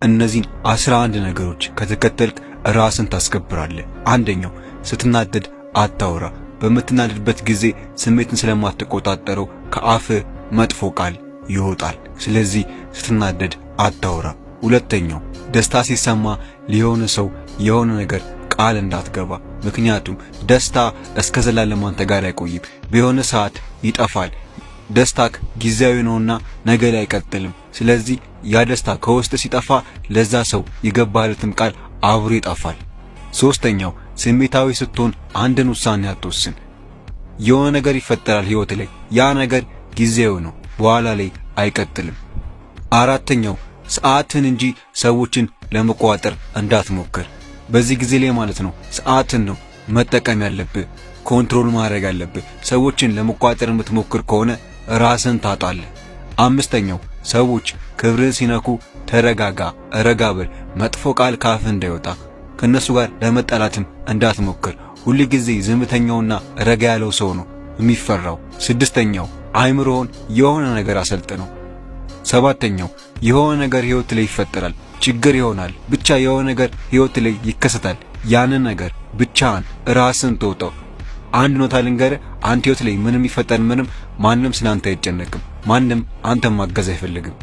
እነዚህን 11 ነገሮች ከተከተልክ ራስን ታስከብራለህ። አንደኛው ስትናደድ አታውራ። በምትናደድበት ጊዜ ስሜትን ስለማትቆጣጠረው ከአፍህ መጥፎ ቃል ይወጣል። ስለዚህ ስትናደድ አታውራ። ሁለተኛው ደስታ ሲሰማ ሊሆን ሰው የሆነ ነገር ቃል እንዳትገባ። ምክንያቱም ደስታ እስከ ዘላለም አንተ ጋር አይቆይም፣ በሆነ ሰዓት ይጠፋል። ደስታክ ጊዜያዊ ነውና ነገ ላይ አይቀጥልም። ስለዚህ ያ ደስታ ከውስጥ ሲጠፋ ለዛ ሰው የገባህለትም ቃል አብሮ ይጠፋል። ሶስተኛው ስሜታዊ ስትሆን አንድን ውሳኔ አትወስን። የሆነ ነገር ይፈጠራል ህይወት ላይ፣ ያ ነገር ጊዜያዊ ነው፣ በኋላ ላይ አይቀጥልም። አራተኛው ሰዓትን እንጂ ሰዎችን ለመቆጣጠር እንዳትሞክር። በዚህ ጊዜ ላይ ማለት ነው ሰዓትን ነው መጠቀም ያለብህ፣ ኮንትሮል ማድረግ ያለብህ። ሰዎችን ለመቆጣጠር የምትሞክር ከሆነ ራስን ታጣለህ። አምስተኛው ሰዎች ክብርን ሲነኩ ተረጋጋ፣ ረጋ በል። መጥፎ ቃል ካፍህ እንዳይወጣ። ከነሱ ጋር ለመጣላትም እንዳትሞክር። ሁሉ ጊዜ ዝምተኛውና ረጋ ያለው ሰው ነው የሚፈራው። ስድስተኛው አይምሮውን የሆነ ነገር አሰልጥነው። ሰባተኛው የሆነ ነገር ህይወት ላይ ይፈጠራል፣ ችግር ይሆናል፣ ብቻ የሆነ ነገር ህይወት ላይ ይከሰታል። ያንን ነገር ብቻህን ራስን ተወጣው። አንድ ኖታ ልንገርህ፣ አንተ ህይወት ላይ ምንም ይፈጠር ምንም፣ ማንም ስላንተ አይጨነቅም፣ ማንም አንተን ማገዝ አይፈልግም።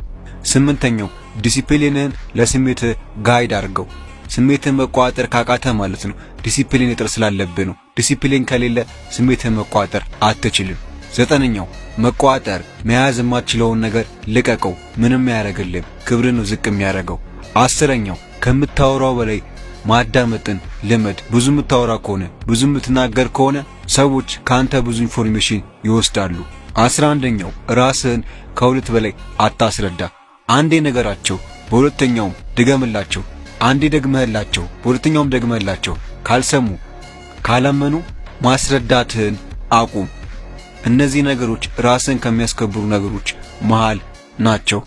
ስምንተኛው ዲሲፕሊንህን ለስሜትህ ጋይድ አድርገው። ስሜትህን መቆጣጠር ካቃተ ማለት ነው ዲሲፕሊን እጥረት ስላለብህ ነው። ዲሲፕሊን ከሌለ ስሜትህን መቆጣጠር አትችልም። ዘጠነኛው መቆጣጠር መያዝ የማትችለውን ነገር ልቀቀው፣ ምንም ያደርግልህ፣ ክብርን ነው ዝቅ የሚያደርገው። አስረኛው ከምታወራው በላይ ማዳመጥን ልመድ። ብዙ የምታወራ ከሆነ ብዙ የምትናገር ከሆነ ሰዎች ካንተ ብዙ ኢንፎርሜሽን ይወስዳሉ። 11ኛው ራስህን ከሁለት በላይ አታስረዳ። አንዴ ነገራቸው፣ በሁለተኛውም ድገምላቸው። አንዴ ደግመህላቸው፣ በሁለተኛውም ደግመህላቸው። ካልሰሙ ካላመኑ ማስረዳትህን አቁም። እነዚህ ነገሮች ራስን ከሚያስከብሩ ነገሮች መሃል ናቸው።